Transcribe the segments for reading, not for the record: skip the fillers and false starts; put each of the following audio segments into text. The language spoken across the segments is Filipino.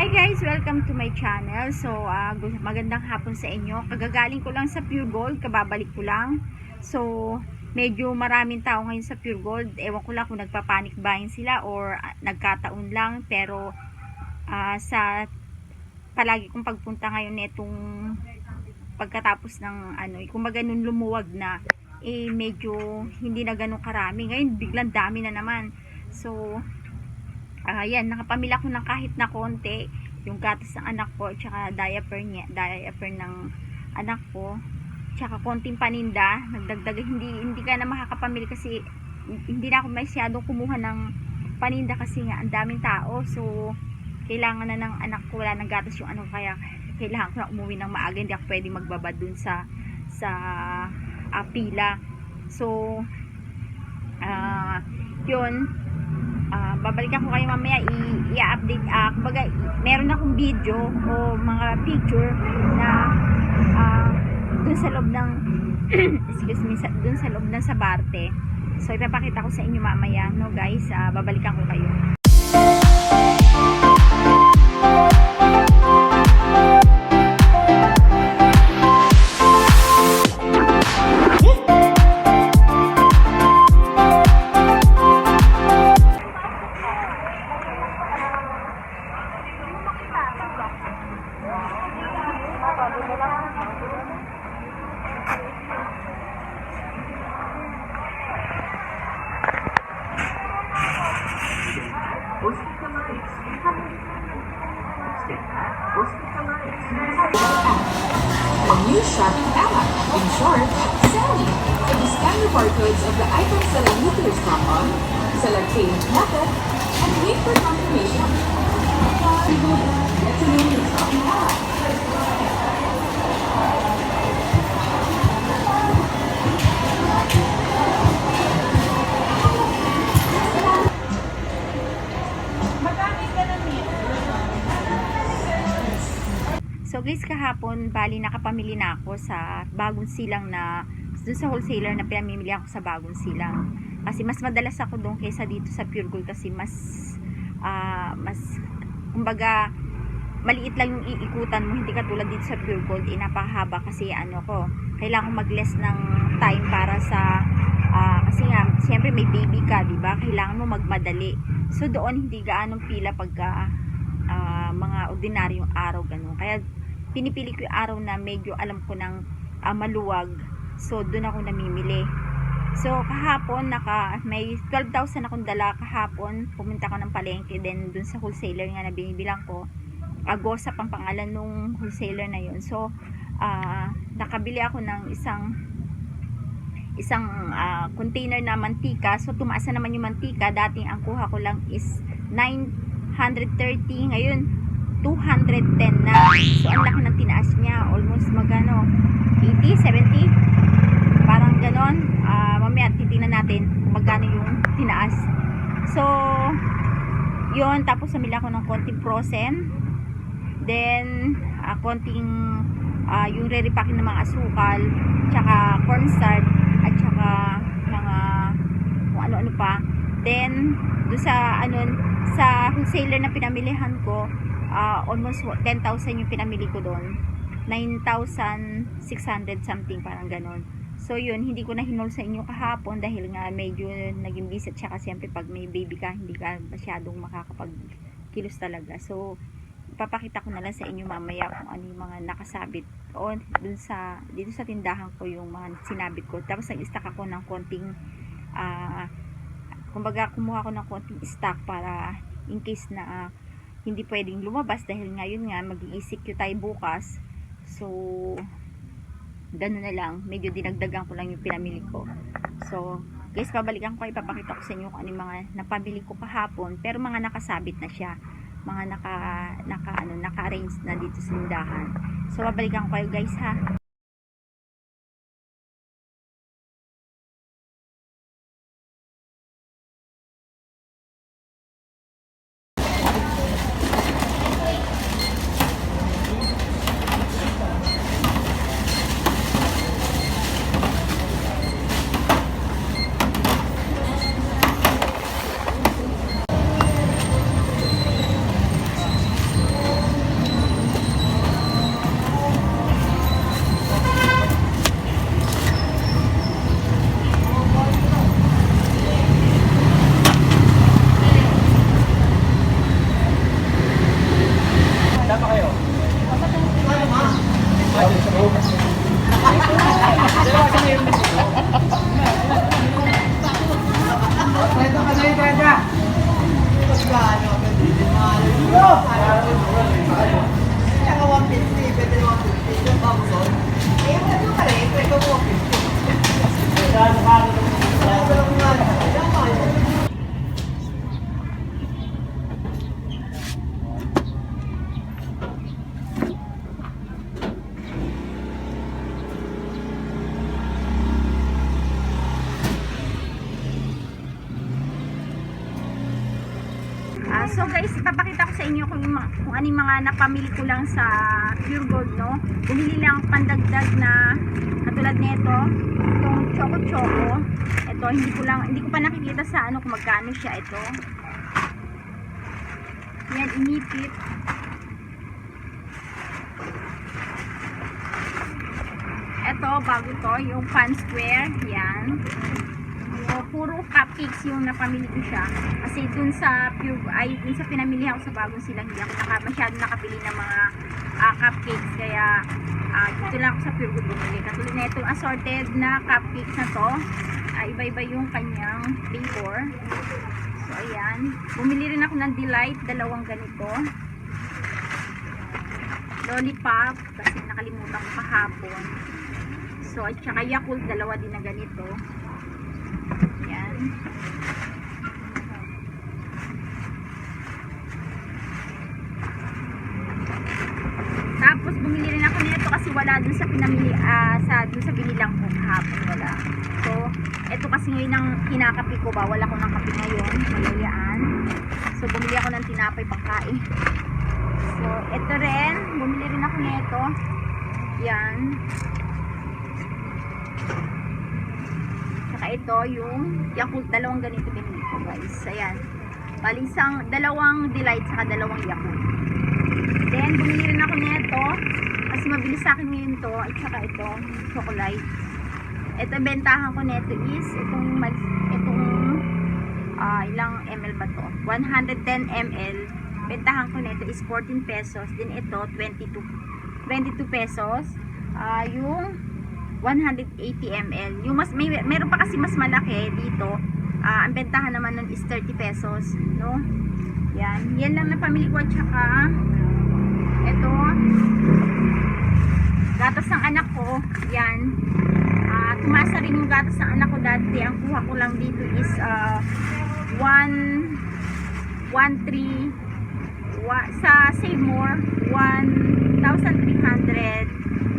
Hi guys! Welcome to my channel. So, magandang hapon sa inyo. Kagagaling ko lang sa Pure Gold, kababalik ko lang. So, medyo maraming tao ngayon sa Pure Gold. Ewan ko lang kung nagpa-panic buying sila or nagkataon lang. Pero, sa palagi kong pagpunta ngayon netong pagkatapos ng kumbaga nung lumuwag na, medyo hindi na ganun karami. Ngayon, biglang dami na naman. So, yan, nakapamila ko ng kahit na konti, yung gatas ng anak ko, tsaka diaper ng anak ko, tsaka konting paninda, nagdagdag, hindi ka na makakapamili kasi hindi na ako masyadong kumuha ng paninda kasi nga ang daming tao. So, kailangan na ng anak ko, wala ng gatas yung kaya kailangan ko na umuwi ng maaga, hindi ako pwede magbabad dun sa pila. So, yun, babalikan ko kayo mamaya, i-update, kumbaga meron akong video o mga picture na dun sa loob ng excuse me, dun sa loob ng Sabarte. So ipapakita ko sa inyo mamaya, no guys. Babalikan ko kayo. A new Shopee app, in short, Sally. So you scan the barcodes of the items that are locally stock on, select payment method, and wait for confirmation. Get to know your Shopee app. So guys, kahapon bali nakapamili na ako sa Bagong Silang, na doon sa wholesaler na pinamimili ako sa Bagong Silang. Kasi mas madalas ako doon kaysa dito sa Pure Gold kasi mas kumbaga maliit lang yung iikutan mo, hindi katulad dito sa Pure Gold, napakahaba kasi kailangan mag-less ng time para sa kasi nga siyempre may baby ka, di ba? Kailangan mo magmadali. So doon hindi gaanong pila pagka mga ordinaryong araw ganun. Kaya pinipili ko yung araw na medyo alam ko ng maluwag. So doon ako namimili. So kahapon may 12,000 akong dala kahapon. Pumunta ko ng palengke din doon sa wholesaler nga na binibilang ko. Agosa pang pangalan nung wholesaler na yun. So nakabili ako ng isang container na mantika. So tumaas na naman yung mantika. Dating ang kuha ko lang is 930, ngayon 210 na. So ang laki ng tinaas niya, almost 80, 70 parang ganon. Mamaya titingnan natin kung magkano yung tinaas. So yun, tapos namili ako ng konting frozen, then konting yung re-repacking ng mga asukal, tsaka cornstarch, at tsaka mga kung ano-ano pa. Then doon sa wholesaler na pinamilihan ko, almost 10,000 yung pinamili ko doon. 9,600 something, parang ganon. So yun, hindi ko na hinol sa inyo kahapon dahil nga medyo naging busy, tsaka siyempre pag may baby ka, hindi ka masyadong makakapag-kilos talaga. So ipapakita ko na lang sa inyo mamaya kung ano yung mga nakasabit o dito sa tindahan ko, yung mga sinabit ko. Tapos nag-stock ako ng konting kumbaga kumuha ko ng konting stock para in case na hindi pwedeng lumabas dahil ngayon nga mag-i-ECQ tayo bukas. So gano'n na lang, medyo dinagdagan ko lang yung pinamili ko. So guys, pabalikan ko, ipapakita ko sa inyo kung ano yung mga napamili ko kahapon, pero mga nakasabit na siya, mga naka-arrange na dito sa tindahan. So babalikan ko kayo guys, ha. So guys, ipapakita ko sa inyo kung ano yung mga napamili ko lang sa Pure Gold, no? Bumili lang pandagdag na katulad nito, itong choco-choco. Ito, hindi ko pa nakikita sa ano kung magkano siya ito. Yan, inipit. Ito, bago to, yung Pan Square. Yan. Puro cupcakes yung napamili ko siya. Kasi dun sa dun sa pinamili ako sa bagong silang, hindi ako masyado nakapili ng mga cupcakes. Kaya, dito lang ako sa Pure Gold bumili. Katulad na itong assorted na cupcakes na to. Iba-iba yung kanyang flavor. So, ayan. Bumili rin ako ng Delight, dalawang ganito. Lollipop, kasi nakalimutan ko kahapon. So, at saka Yakult, dalawa din na ganito. Ayan. Tapos, bumili rin ako nito kasi wala dun sa pinamili, dun sa binilang ko kahapon, wala. So, ito kasi ngayon ang kinakapi ko, bawal ako ng kape ngayon, malayaan. So, bumili ako ng tinapay pagkain. So, ito rin, bumili rin ako nito. Yan. Saka ito, yung Yakult, dalawang ganito binili ko, guys. Ayan. Bali, dalawang Delight, saka dalawang Yakult. Then, bumili rin ako nito. Kasi mabilis sa akin ngayon to. At saka ito, chocolate. Ito, bentahan ko nito is, itong ilang ml ba to? 110 ml. Bentahan ko nito is 14 pesos. Then ito, 22 pesos. Yung 180 ml. Yung meron pa kasi mas malaki dito. Ang bentahan naman nun is 30 pesos. No? Yan. Yan lang na pamili ko. At saka, ito, gatas ng anak ko. Yan. Tumasa rin yung gatas ng anak ko dati. Ang kuha ko lang dito is 1,300 sa Save More 1,339.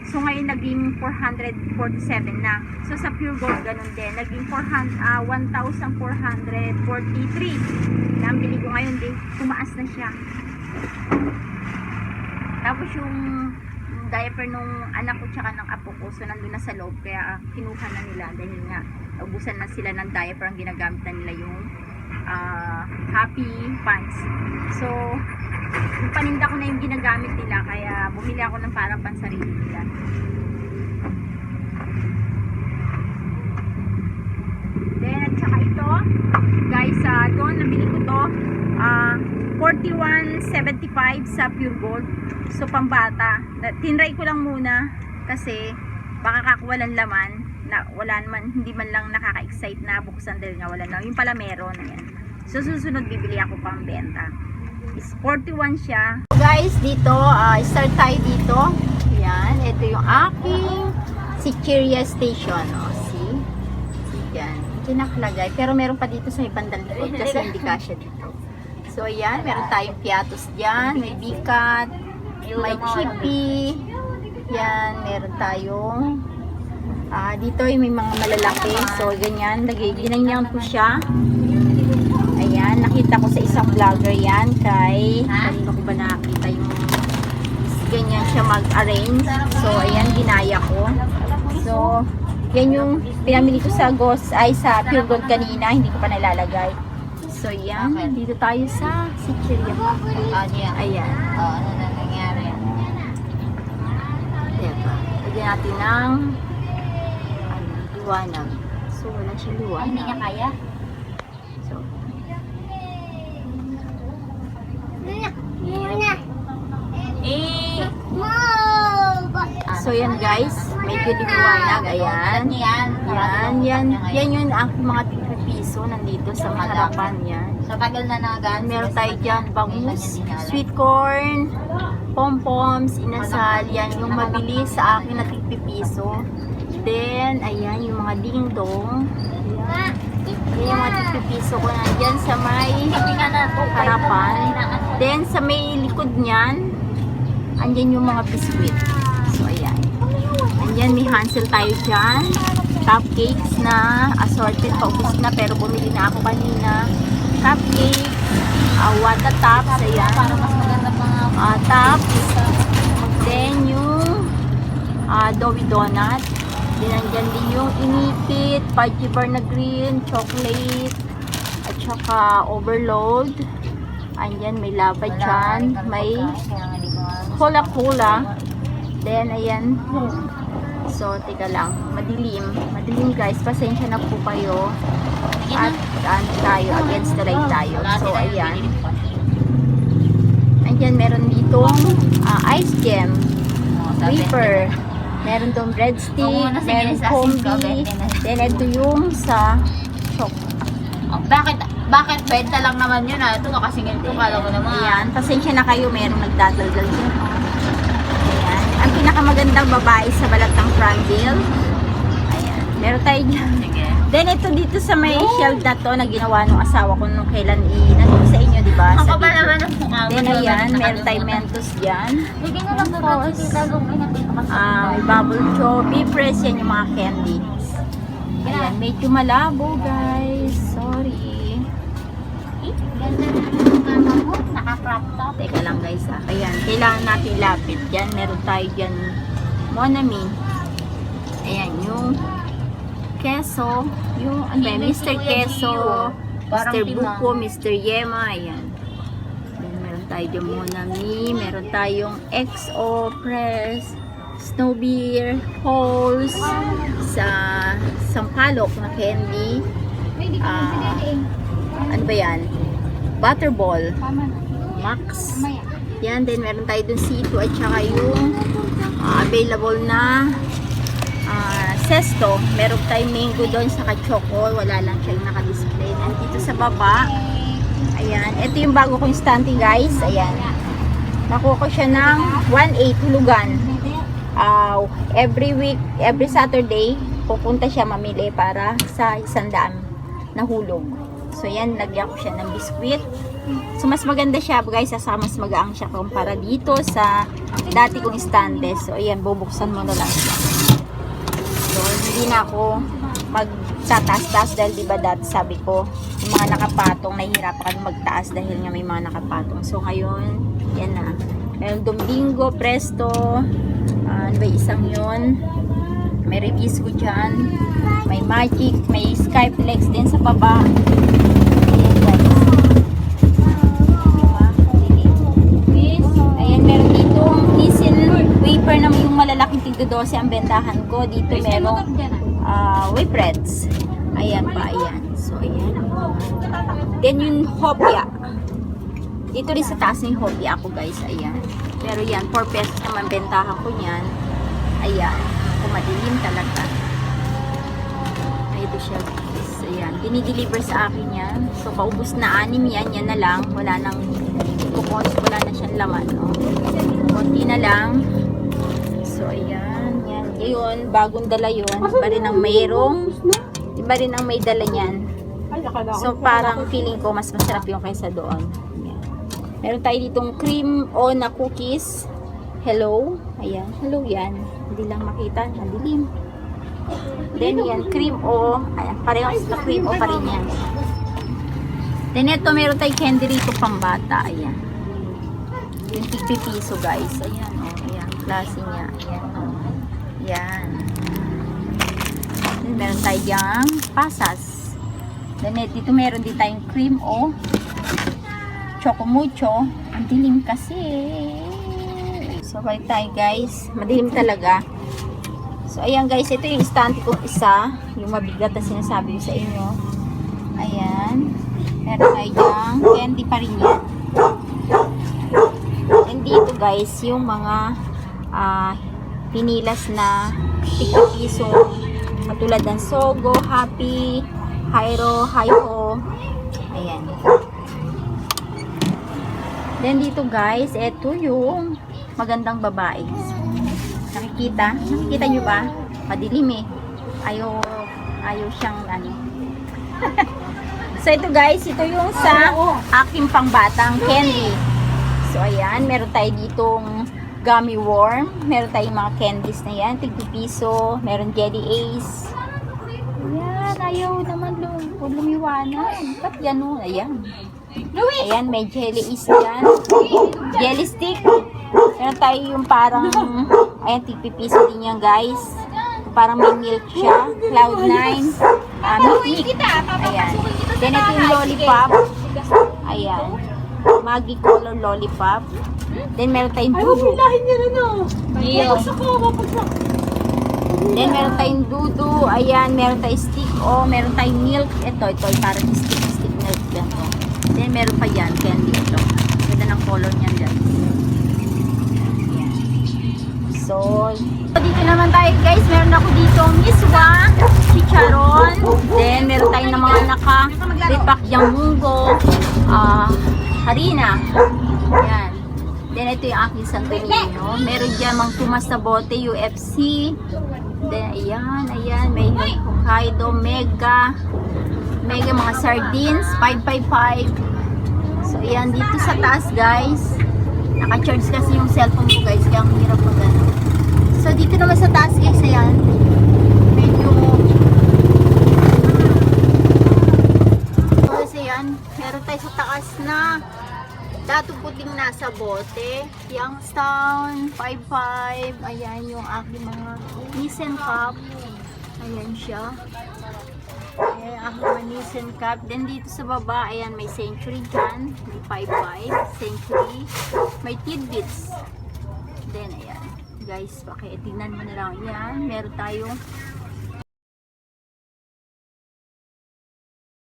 So ngayon naging 447 na. So sa Pure Gold ganun din, naging 1,443 na ang bili ko ngayon din. Tumaas na siya. Tapos yung diaper nung anak ko tsaka ng apo ko, so nandun na sa loob, kaya kinuha na nila dahil nga ubusan na sila ng diaper. Ang ginagamit na nila yung Happy Pants. So yung paninda ko na yung ginagamit nila, kaya bumili ako ng parang pansarili nila. Then at saka ito guys, doon nabili ko to 41.75 sa Pure Gold. So pambata, tinry ko lang muna kasi baka kakuwalan laman na wala naman, hindi man lang nakaka-excite na buksan dahil nga wala na. Yung pala meron. Ayan. So susunod bibili ako pang benta. Is 41 siya. So guys, dito start tayo dito. Yan, ito yung aking Sicheria Station. See? Yan, kinakalagay. Pero meron pa dito sa ibandang likod kasi hindi kasya dito. So ayan, meron tayong piatos dyan, may bikat, may chippy. Yan, meron tayong dito yung may mga malalaki. So ganyan, ginanyan ko siya. Ayan, nakita ko sa isang vlogger yan kay kanino ko ba nakita yung ganyan siya mag-arrange. So ayan, ginaya ko. So yan yung pinamili ko sa sa Pure Gold kanina, hindi ko pa nalalagay. So yan, dito tayo sa Sicheria. Ayan. Ano na nangyari? Diba? Lagyan natin ng liwanag. So wala siya liwanag. Hindi niya kaya? So, so yan guys, medyo liwanag. Ayan. Yan yun ang mga piso nandito sa harapan yan. Sa tagal na nagaan. Meron tayo dyan bangus, sweet corn, pom-poms, inasal. Yan yung mabili sa akin na tigpipiso. Then, ayan yung mga dingdong. Ayan. Yan yung mga tigpipiso ko nandyan sa may harapan. Then, sa may likod niyan, andyan yung mga biskuit. So, ayan. Andyan, may Hansel tayo dyan. Cupcakes na assorted, paubos na, pero bumili na ako kanina. cupcake, wata tops, ayan. Parang mas maganda pa nga. Tops. Then yung doughy donut. Then nandyan din yung inikit, fudgy bar na green, chocolate, at saka overload. Andyan, may lava dyan, may cola-cola. Then, ayan. So, teka lang. Madilim. Madilim guys. Pasensya na po kayo. At tayo, against the light tayo. So, ayan. Andyan, meron ditong ice gem, wafer. Meron tong breadstick, meron combi. Then, ito yung sa choc. Bakit benta lang naman yun Ito nakasingil ko, kala ko naman. Ayan. Pasensya na kayo. Merong nagdadalgal dyan. Ayan. Ang pinakamagandang babae sa balat ng Franville. Ayan. Meron tayo dyan. Sige. Then, ito dito sa may shield na to na ginawa ng asawa ko nung kailan inanong sa inyo, di ba? Ako Sa ba video. naman ang mukha mo? Then, ayan. Meron tayo Mentos dyan. Bigyan na lang doon natin kita May bubble chow, bifres, yan yung mga candies. Ayan, medyo malabo guys. Sorry. Ganda na yung kama mo. Naka-crop top. Teka lang guys ha. Ayan, kailangan natin lapit dyan. Meron tayo dyan Monami. Ayan, yung keso. Yung, ano ba, Mr. Keso, Parang Mr. timang. Buko, Mr. Yema. Ayan. Then, meron tayo dyan Monami. Meron tayong XO Press, Snow Beer, Halls, sa Sampalok na candy. Ano ba yan? Butterball, Max. Yan, then meron tayo dun C2 at saka yung available na Sesto. Meron tayong mango doon sa choco. Wala lang siyang naka-display. Nandito sa baba. Ayan. Ito yung bago kong stante guys. Ayan. Nakuha ko siya ng 1.8 hulugan. Every week, every Saturday, pupunta siya mamili para sa 100 na hulog. So, yan, lagyan ko siya ng biskwit. So, mas maganda siya, guys, mas magaang siya kumpara dito sa dati kong standes. So, ayan, bubuksan mo na lang siya. So, hindi na ako magtataas-taas dahil, diba, dati sabi ko, yung mga nakapatong, nahihirapan kami magtaas dahil nga may mga nakapatong. So, ngayon, yan na. Meron Domingo, Presto, ano ba isang yun? May Revisco dyan. May Magic, may Skyflex din sa baba. Ayan guys. Ayan, meron dito Nissin wafer na yung malalaking tigdo 12 ang bentahan ko. Dito meron waferettes. Ayan pa, ayan. So, ayan. Then yung Hopia. Dito rin sa taas yung Hopia ako guys. Ayan. Pero yan, 4 pesos naman bentahan ko niyan. Ayan. Kung madilim talaga. Ito siya guys. Ayan. Dinideliver sa akin yan. So, paubos na 6 yan. Yan na lang. Wala nang kukons. Wala na siyang laman. No? Konti na lang. So, ayan. Yan. Ngayon, bagong dala yun. Iba rin ang mayroong. Iba rin ang may dala niyan. So, parang feeling ko mas masarap yung kaysa doon. Ayan. Meron tayo ditong cream o na cookies. Hello. Ayan. Hello yan. Hindi lang makita. Nadilim. Then yan. Cream o. Ayan. Parehong na cream o pa rin yan. Then ito. Meron tayo candy rito pang bata. Ayan. Yung tig-piso guys. Ayan. O. Ayan. Klase niya. Ayan. O. Ayan. Then meron tayo diyang pasas. Then dito meron din tayong cream o choco mucho. Ang dilim kasi. So, balik tayo guys. Madilim talaga. So, ayan guys. Ito yung istante kong isa. Yung mabigat na sinasabi ko sa inyo. Ayan. Meron tayo diyang candy pa rin yan. And dito guys, yung mga pinilas na tig-piso. Katulad ng Sogo, Happy, Hyro, Hi-Ho. Ayan. Then dito guys, ito yung magandang babae. Nakikita? Nakikita nyo ba? Madilim eh. Ayaw siyang ano. So ito guys, ito yung sa aking pangbatang candy. So ayan, meron tayo ditong gummy worm. Meron tayong mga candies na yan. Tig-piso. Meron jelly ace. Ayan. naman, ayaw naman lumiwanag. Ba't yan o? Ayan. Ayan, may jelly is yan. Jelly stick. Meron tayo yung parang, ayan, tigpipiso din yan guys. Parang may milk siya. Cloud9. Milk. Ayan. Then ito yung lollipop. Ayan. Maggi color lollipop. Then meron tayong dudu. Then meron tayong dudu. Ayan, meron tayong stick o meron tayong milk. Ito parang stick milk yan. Then meron pa yan, candy ito. Ganda ng color niyan guys. Ayan. So, dito naman tayo guys. Meron ako dito miswa, chicharon. Then meron tayong ng mga naka-repack yung munggo, harina. Ayan. Then ito yung aking Santo Niño. Meron dyan mga tumas na bote, UFC. Then ayan, may Hokkaido, Mega mga sardines, 555. So ayan, dito sa taas guys. Naka-charge kasi yung cellphone ko guys, kaya ang hirap mag ano. So dito naman sa taas guys, ayan. Medyo kasi ayan, meron tayo sa taas na datong puting nasa bote. Youngstown, 55. Ayan yung aking mga Nissan Cup. Ayan siya. Ayan ang mga Nissan Cup. Then dito sa baba, ayan may Century dyan. May 55. Century. May Tidbits. Then ayan. Guys, tingnan mo na lang. Ayan. Meron tayong